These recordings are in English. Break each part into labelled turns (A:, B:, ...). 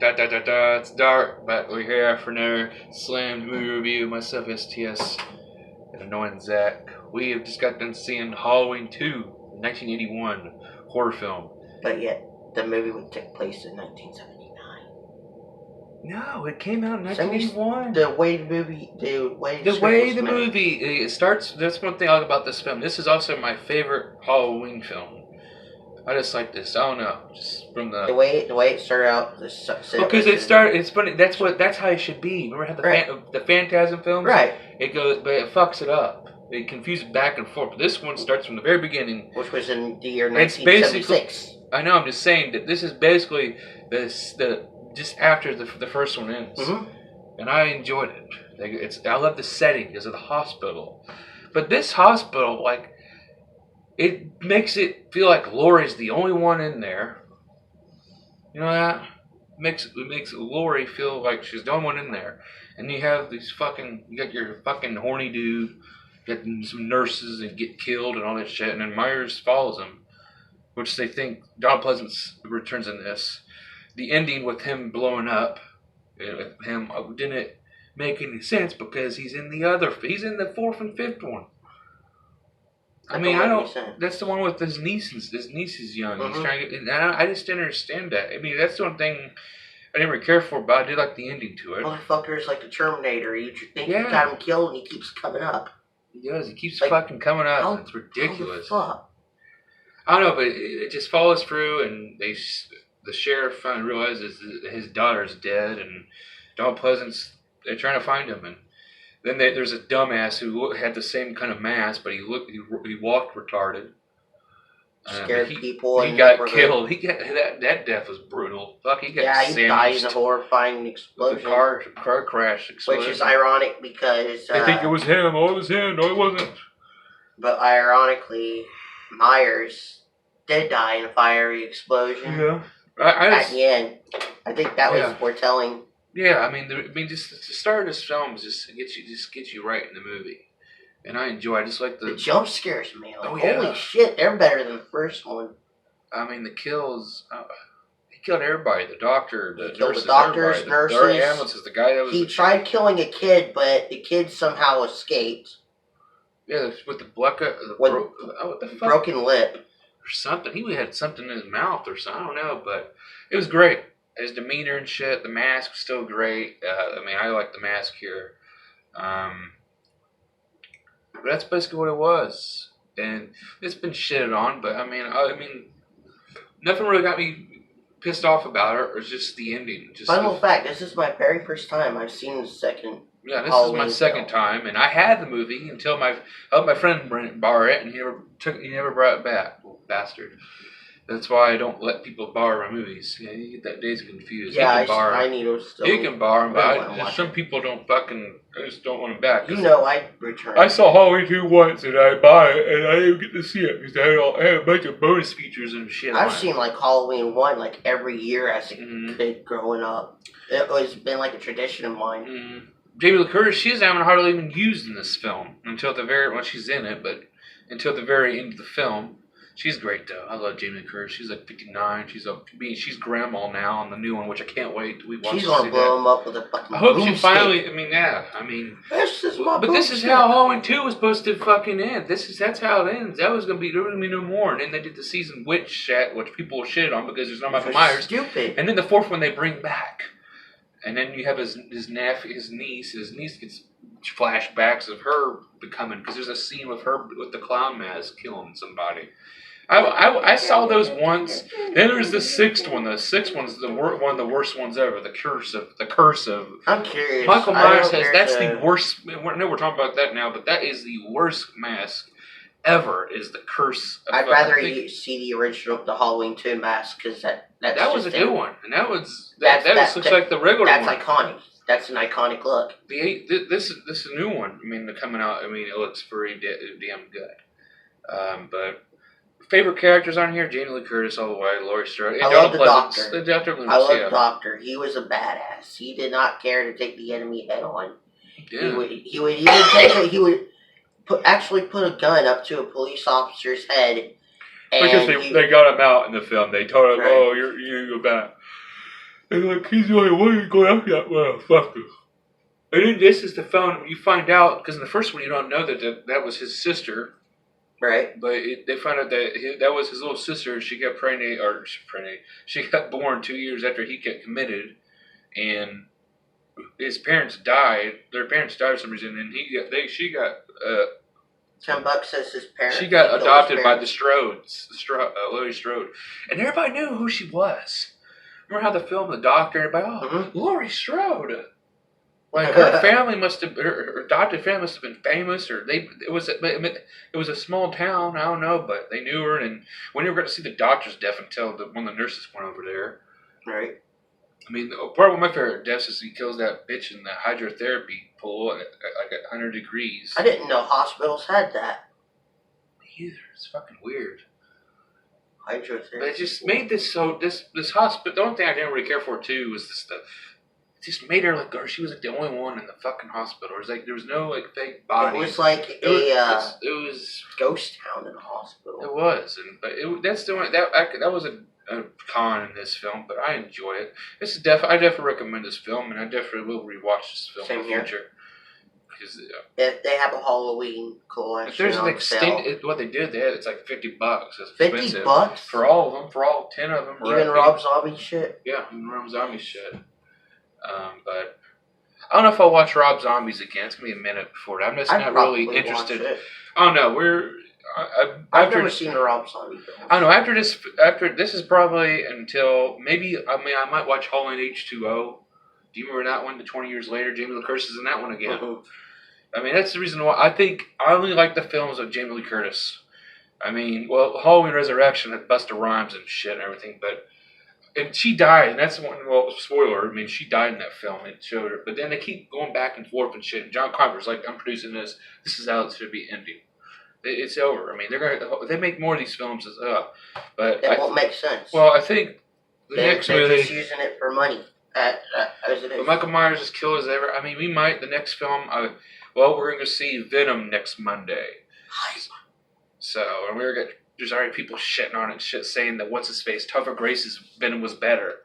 A: It's dark, but we're here for another slammed movie review. Myself, STS, and annoying Zach. We have just got done seeing Halloween 2, 1981 horror film.
B: But yet, the movie would take place in 1979.
A: No, it came out in 1981.
B: The way the
A: movie it starts. That's one thing I like about this film. This is also my favorite Halloween film. I just like this. I don't know, just from the
B: way it started out.
A: Because it started. It's funny. That's how it should be. Remember how the Phantasm films?
B: Right.
A: It goes, but it fucks it up. It confuses back and forth. But this one starts from the very beginning,
B: which was in the year 1976.
A: I know. I'm just saying that this is basically just after the first one ends, and I enjoyed it. I love the setting because of the hospital, but this hospital it makes it feel like Laurie's the only one in there. You know that? It makes Laurie feel like she's the only one in there. And you have you got your fucking horny dude, getting some nurses and get killed and all that shit. And then Myers follows him, which they think Pleasence returns in this. The ending with him blowing up, didn't make any sense because he's in the fourth and fifth one. That's the one with his niece. His niece is young. He's trying to get. I just didn't understand that. I mean, that's the one thing I didn't really care for, but I did like the ending to it.
B: Motherfucker's like the Terminator. You think you got him killed, and he keeps coming up.
A: He does. He keeps fucking coming up. It's ridiculous.
B: Fuck?
A: I don't know, but it just follows through, and the sheriff finally realizes that his daughter's dead, and Pleasence, they're trying to find him, and then there's a dumbass who had the same kind of mask, but he walked retarded.
B: Scared people.
A: He got killed. That death was brutal. Fuck, he got sandwiched.
B: He died in a horrifying explosion.
A: The car crash explosion.
B: Which is ironic because
A: they think it was him. Oh, it was him. No, it wasn't.
B: But ironically, Myers did die in a fiery explosion.
A: Yeah.
B: At the end, I think that was foretelling.
A: Yeah, I mean, just the start of this film just gets you right in the movie, and I enjoy. I just like the
B: jump scares, man. Holy shit, they're better than the first one.
A: I mean, the kills. He killed everybody. The doctor, the nurses,
B: nurses.
A: The ambulances. The guy that was.
B: He tried killing a kid, but the kid somehow escaped.
A: Yeah, with the what the fuck?
B: Broken lip
A: or something. He had something in his mouth or something. I don't know, but it was great. His demeanor and shit, the mask was still great. I like the mask here. But that's basically what it was. And it's been shitted on, but I mean, nothing really got me pissed off about it. It's just the ending.
B: Final fact, this is my very first time I've seen the second.
A: Yeah, this is my second time, and I had the movie until I let my friend borrow it, and he never brought it back, little bastard. That's why I don't let people borrow my movies. Yeah, you get that days confused.
B: Yeah, I need them still.
A: You can borrow them, but some people don't I just don't want them back.
B: I return.
A: I saw Halloween 2 once, and I bought it, and I didn't get to see it because I had a bunch of bonus features and shit.
B: I've seen Halloween 1 every year as a kid growing up. It's been a tradition of mine.
A: Mm-hmm. Jamie Lee Curtis, she's not hardly even used in this film until she's in it, but until the very end of the film. She's great though. I love Jamie Lee Curtis. She's 59. She's grandma now on the new one, which I can't wait till we watch.
B: She's gonna blow him up with a fucking.
A: I hope she finally.
B: This is my.
A: But this is how Halloween 2 was supposed to fucking end. That's how it ends. There was gonna be no more. And then they did the season witch shit, which people shit on because there's no Michael Myers.
B: Stupid.
A: And then the fourth one they bring back, and then you have his niece. His niece gets flashbacks of her becoming because there's a scene with her with the clown mask killing somebody. I saw those once. Then there's the sixth one. The sixth one's one of the worst ones ever. The curse of.
B: I'm curious.
A: Michael Myers says that's the worst. We're talking about that now, but that is the worst mask ever. Is the curse?
B: I'd rather see the original, the Halloween 2 mask, because that
A: was a good one, and that looks like the regular one.
B: That's iconic. That's an iconic look.
A: This is a new one. Coming out. It looks pretty damn good. But. Favorite characters on here: Jamie Lee Curtis all the way, Laurie Strode, and
B: I love the Doctor.
A: Loomis,
B: I love the Doctor. He was a badass. He did not care to take the enemy head on.
A: Yeah.
B: He would even take he would actually put a gun up to a police officer's head.
A: And because they got him out in the film. They told him, "Oh, you're bad." And like, he's the only one going after that motherfucker. And then this is the film you find out, because in the first one you don't know that was his sister.
B: Right.
A: But they found out that that was his little sister. She got pregnant, she got born 2 years after he got committed. And his parents died. Their parents died for some reason, and she got
B: $10 says his parents.
A: She got adopted by the Strodes, Laurie Strode, and everybody knew who she was. Remember how the film, The Doctor, everybody, Laurie Strode. Like her family must have, her adopted family must have been famous, or it was a small town. I don't know, but they knew her, and we never got to see the doctor's death until one of the nurses went over there.
B: Right.
A: I mean, part of my favorite deaths is he kills that bitch in the hydrotherapy pool at like 100 degrees.
B: I didn't know hospitals had that.
A: Me either. It's fucking weird.
B: Hydrotherapy.
A: But it just made this this hospital. The only thing I didn't really care for too was the stuff. It just made her like she was like the only one in the fucking hospital. It was like there was no like fake body.
B: It was like
A: it was
B: ghost town in a hospital.
A: It was, but that's the one that was a con in this film, but I enjoy it. I definitely recommend this film, and I definitely will rewatch this film in the future. Because
B: if they have a Halloween collection,
A: if there's an extended, what they did, it's like $50. It's
B: $50
A: for all of them, for all 10 of them.
B: Even Rob Zombie shit.
A: Yeah, even Rob Zombie shit. But I don't know if I'll watch Rob Zombies again. It's gonna be a minute before that. I'm just not really interested. I don't know.
B: I've never seen a Rob Zombie film.
A: I don't know. After this is probably until maybe. I might watch Halloween H2O. Do you remember that one? The 20 years later, Jamie Lee Curtis is in that one again. Mm-hmm. I mean, that's the reason why I think I only like the films of Jamie Lee Curtis. I mean, well, Halloween Resurrection had Busta Rhymes and shit and everything, and she died, and that's the one. Well, spoiler. I mean, she died in that film. It showed her, but then they keep going back and forth and shit. And John Carpenter's like, I'm producing this. This is how it should be ending. It's over. I mean, they make more of these films but
B: it won't make sense.
A: Well, I think they're just
B: using it for money. As it is.
A: Michael Myers as killed as ever. I mean, we might the next film. We're going to see Venom next Monday. So, and there's already people shitting on it, saying that what's his face, Topher Grace's Venom was better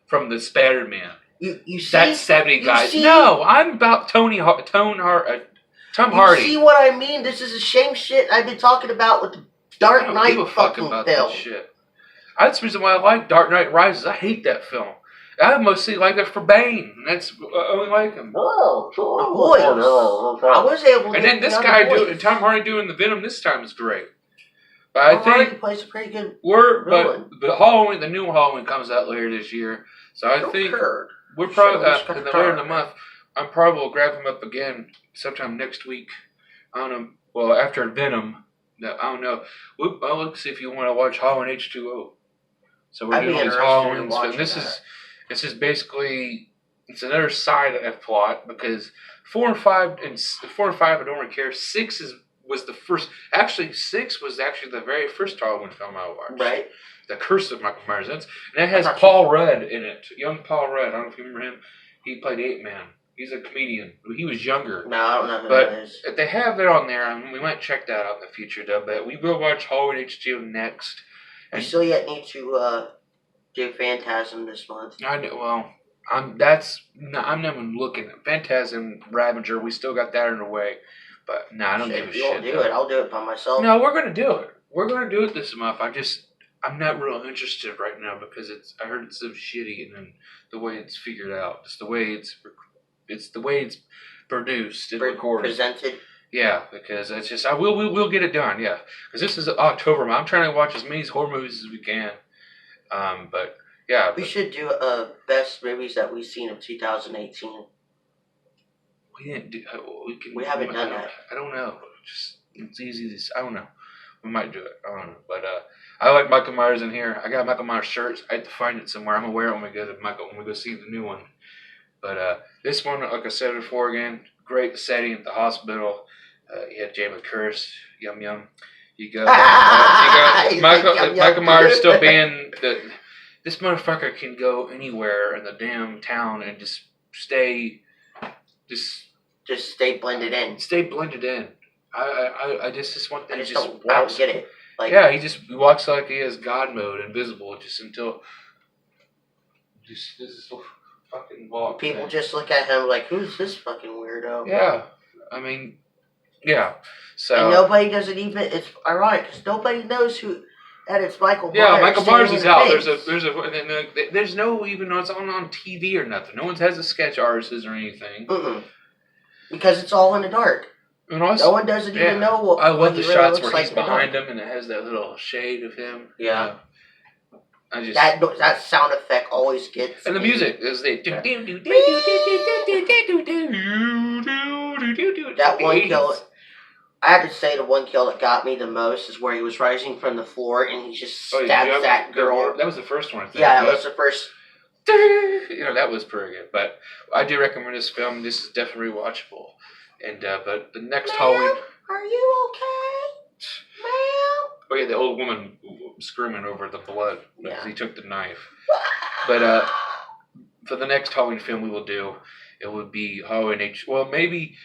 A: from the Spider-Man.
B: You see
A: that 70 guys. No, I'm about Tom Hardy.
B: You see what I mean? This is the same shit I've been talking about with the Dark Knight fucking film.
A: That shit. That's the reason why I like Dark Knight Rises. I hate that film. I mostly like it for Bane. That's I only like him.
B: I was able to.
A: And then this guy Tom Hardy doing the Venom this time is great. But I think
B: Hardy plays a pretty good.
A: But the new Halloween comes out later this year, so I think we're probably later in the month. I'm probably will grab him up again sometime next week. I don't know. Well, after Venom, I don't know. I'll see if you want to watch Halloween H2O. So we're doing these Halloween. This is basically another side of that plot because 4 and 5 I don't really care. 6 was the first. Actually, 6 was actually the very first Halloween film I watched.
B: Right.
A: The Curse of Michael Myers. And it has Paul Rudd in it. Young Paul Rudd. I don't know if you remember him. He played Ape-Man. He's a comedian. He was younger.
B: No, I don't know who that is.
A: But they have that on there, and we might check that out in the future, though. But we will watch Halloween H2 next.
B: We still yet need to do Phantasm this month.
A: I know. Well, I'm not even looking at Phantasm, Ravager. We still got that in the way. But I don't give a shit. If you won't
B: do it, I'll do it by myself.
A: No, we're gonna do it. We're gonna do it this month. I'm not real interested right now because I heard it's so shitty, and then the way it's figured out, it's the way it's produced and recorded,
B: presented.
A: Yeah, because it's just we'll get it done. Yeah, because this is October. I'm trying to watch as many horror movies as we can. But yeah,
B: we should do best movies that we've seen of 2018.
A: We didn't do.
B: We haven't done that.
A: I don't know. It's easy. I don't know. We might do it. I don't know. But I like Michael Myers in here. I got Michael Myers shirts. I have to find it somewhere. I'm gonna wear it when we go see the new one. But this one, like I said before, again, great setting at the hospital. You had Jamie Lee Curtis, yum yum. You got Michael Myers still being this motherfucker can go anywhere in the damn town and just stay
B: blended in.
A: Stay blended in. I just want that.
B: I don't get it.
A: Like, yeah, he walks like he has God mode, invisible, just until this is so fucking walk.
B: People just look at him like, who's this fucking weirdo?
A: Yeah, I mean, yeah. So
B: and nobody doesn't even. It's ironic because nobody knows who. And it's Michael Myers.
A: Yeah, Michael Myers is out.
B: Face.
A: There's no even it's on TV or nothing. No one has a sketch artist or anything.
B: Because it's all in the dark.
A: And also,
B: no one doesn't even know what.
A: I love the
B: really
A: shots where
B: like
A: he's behind him and it has that little shade of him.
B: Yeah.
A: I just
B: that sound effect always gets.
A: And the music is the
B: that one kill. I have to say the one kill that got me the most is where he was rising from the floor and he just stabs that girl.
A: That was the first one, I think.
B: Yeah, that was the first.
A: That was pretty good. But I do recommend this film. This is definitely rewatchable. And but the next Halloween.
B: Are you okay, ma'am?
A: Oh yeah, the old woman screaming over the blood because he took the knife. But for the next Halloween film we will do, it would be Halloween H. Well, maybe.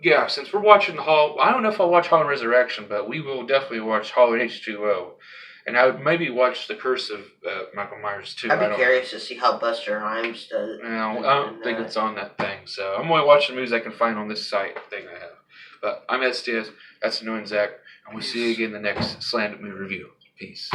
A: Yeah, since we're watching I don't know if I'll watch Halloween Resurrection, but we will definitely watch Halloween H2O. And I would maybe watch The Curse of Michael Myers too.
B: I'd be curious to see how Buster Rhymes does.
A: I don't think it's on that thing, so I'm only watching movies I can find on this site thing I have. But I'm SDS, that's Annoying Zach, and we'll see you again in the next Slanted Movie Review. Peace.